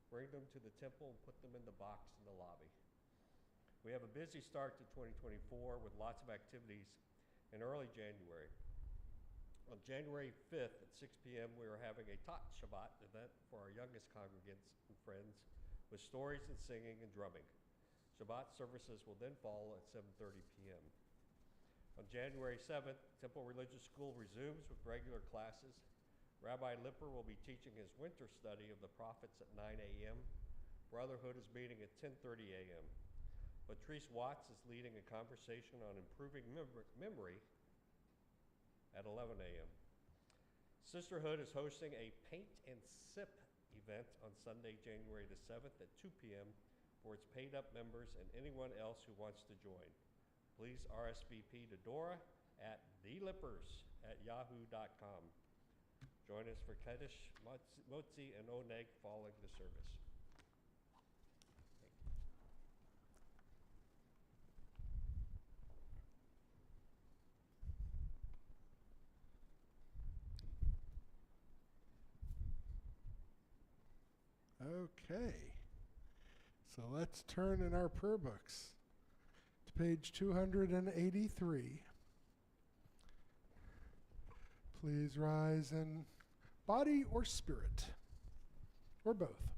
bring them to the temple, and put them in the box in the lobby. We have a busy start to 2024 with lots of activities in early January. On January 5th at 6 p.m., we are having a Tot Shabbat event for our youngest congregants and friends with stories and singing and drumming. Shabbat services will then follow at 7:30 p.m. On January 7th, Temple Religious School resumes with regular classes. Rabbi Lipper will be teaching his winter study of the prophets at 9 a.m. Brotherhood is meeting at 10:30 a.m. Patrice Watts is leading a conversation on improving memory at 11 a.m. Sisterhood is hosting a paint and sip event on Sunday, January the 7th at 2 p.m. for its paid-up members and anyone else who wants to join. Please RSVP to Dora at thelippers@yahoo.com. Join us for Kaddish, Motzi, and Oneg following the service. Okay, so let's turn in our prayer books to page 283. Please rise in body or spirit, or both.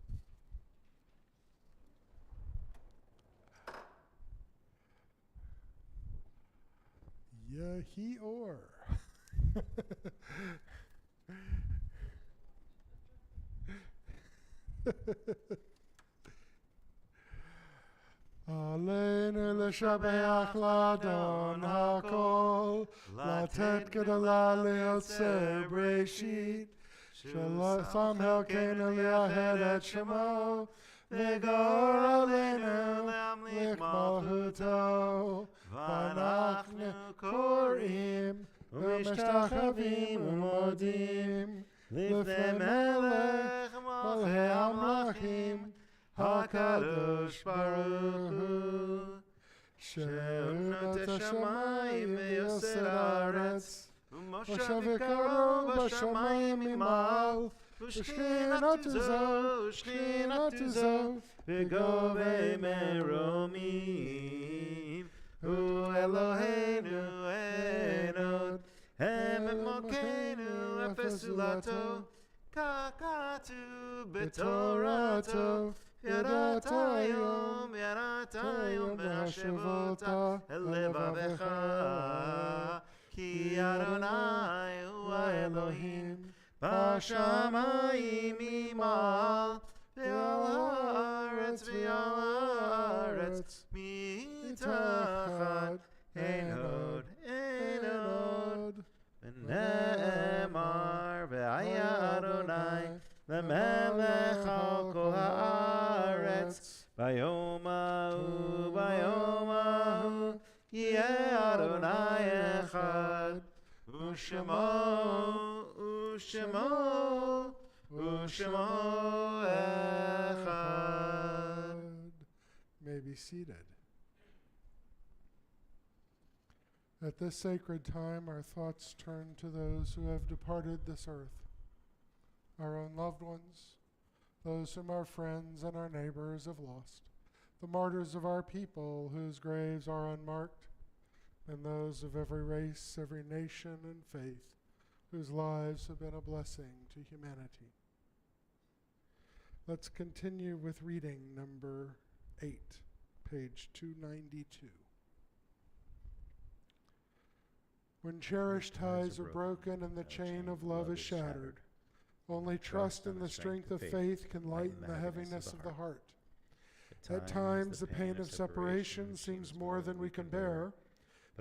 Yehi or. Aleinu l'shabeach l'Adon hakol, latet gedola liotzer breshit, shalom helkeinu liahed et shemo, v'gor aleinu lich malchuto, v'anachnu korim, u'mishtachavim u'modim, lifnei melech malchei hamlachim, HaKadosh Baruch Hu, שאונות השמיים ויוסר הארץ, ומשה וקרוב בשמיים ממעל, ושכינתו זו, וגובי מרומים. הוא אלוהינו אין עוד, הם מלכנו אפס זולתו, כך כתוב בתורתו. ידעת היום והשבות אל לבבך, כי אדוני הוא האלוהים בשמיים ממעל, ועל הארץ מתחת אין עוד. ונאמר והיה אדוני למלך על כל הארץ, ביום ההוא יהיה אדוני אחד, ושמו אחד. May be seated. At this sacred time, our thoughts turn to those who have departed this earth, our own loved ones, those whom our friends and our neighbors have lost, the martyrs of our people whose graves are unmarked, and those of every race, every nation and faith whose lives have been a blessing to humanity. Let's continue with reading number 8, page 292. When cherished ties are broken and the chain of love is shattered, only trust in the strength of faith can lighten the heaviness of the heart. At times, the pain of separation seems more than we can bear,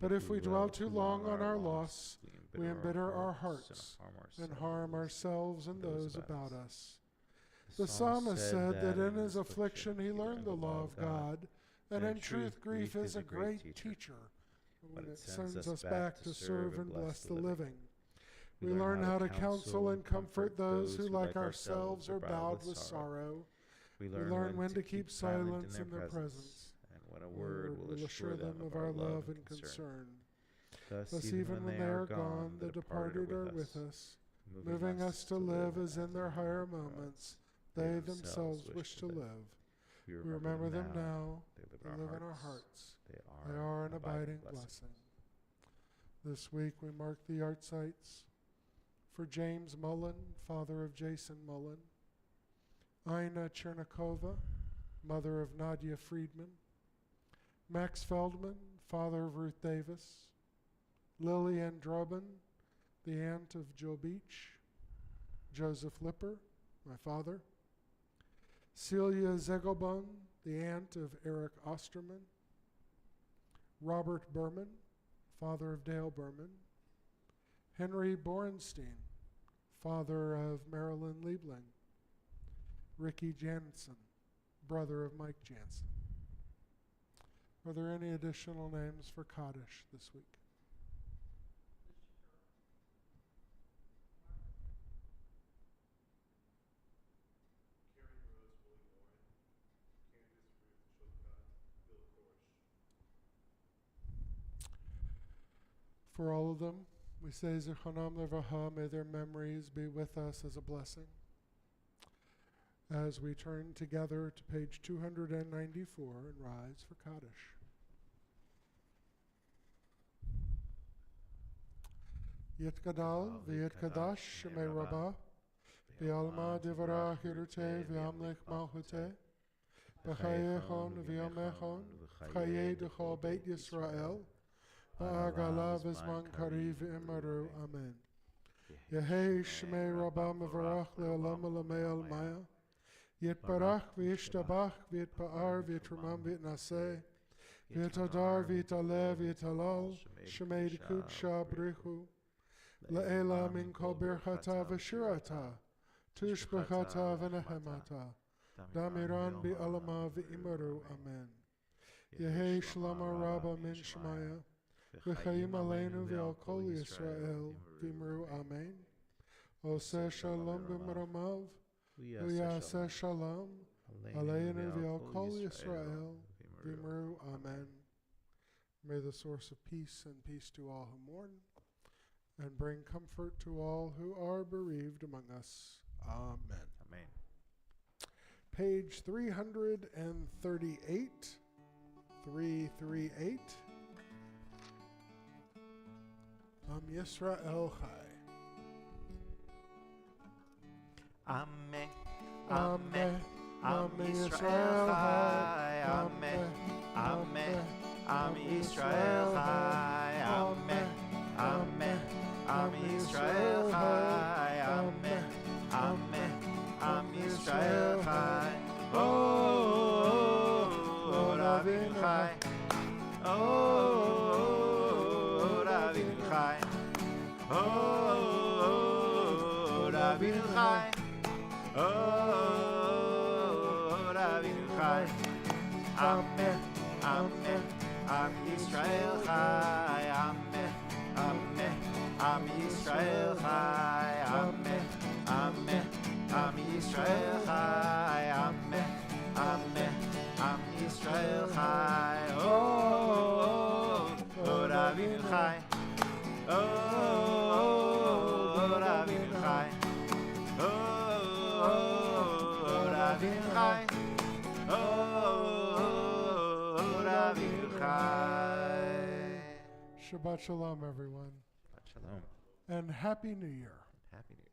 but if we dwell too long on our loss, we embitter our hearts and harm ourselves and those about us. The psalmist said that in his affliction he learned the law of God, and in truth, grief is a great teacher when it sends us back to serve and bless the living. We learn how to counsel and comfort those who, like ourselves, are bowed with sorrow. We learn when to keep silence in their presence, and when a word will assure them of our love and concern. Thus, even when they are gone, the departed are with us, moving us to live as in their higher moments they themselves wish to live. We remember them now, they live in our hearts. They are an abiding blessing. This week we mark the art sites for James Mullen, father of Jason Mullen, Ina Chernikova, mother of Nadia Friedman, Max Feldman, father of Ruth Davis, Lily Androbin, the aunt of Joe Beach, Joseph Lipper, my father, Celia Zegelbun, the aunt of Eric Osterman, Robert Berman, father of Dale Berman, Henry Borenstein, father of Marilyn Liebling, Ricky Jansen, brother of Mike Jansen. Are there any additional names for Kaddish this week? For all of them, we say Zichronam Levaha, may their memories be with us as a blessing. As we turn together to page 294 and rise for Kaddish. Yitgadal v'yitkadash shemei Rabbah, v'yalma divara hirute v'yamlech malchute, b'chayechon v'yomechon, v'chaye d'chol beit Yisrael, v'agala v'zman kariv v'imaru, amen. Yehei shemei Rabbah mevarach le'olam u'lamei almaya, Yitbarach v'yishtabach v'yitpa'ar v'yitramam v'yitnaseh, v'yitadar v'yitaleh v'yitalal, shemei d'kud shabrichu, La'ela min kol birchata v'shirata, tushbachata v'nehemata, damiran bi'alama v'imaru, amen. Yehei shlama rabba min shemaya, v'chayim aleinu v'al kol Yisrael, v'imru, amen. Oseh shalom b'mramav, v'yaseh shalom, aleinu v'al kol Yisrael, v'imru, amen. May the source of peace and peace to all who mourn, and bring comfort to all who are bereaved among us. Amen. Amen. Page 338. 338. Am Yisrael Chai. Amen. Amen. Am Yisrael Chai. Amen. Amen. Am Yisrael Chai. Amen. Amen. Am Yisrael Chai. Amen. Amen. Am Yisrael Chai. Oh, Rabbeinu Chai. Oh, Rabbeinu Chai. Oh, Rabbeinu Chai. Oh, Rabbeinu Chai. Amen. Amen. Am Yisrael Chai. Amen. Amen. Am Yisrael Chai. Amen. Amen. Am Yisrael Chai. Amen. Amen. Am Yisrael Chai. Oh, Rabbeinu Chai. Oh, Rabbeinu Chai. Oh, Rabbeinu Chai. Oh, Rabbeinu Chai. Shabbat Shalom, everyone. Shalom. And Happy New Year. Happy New Year.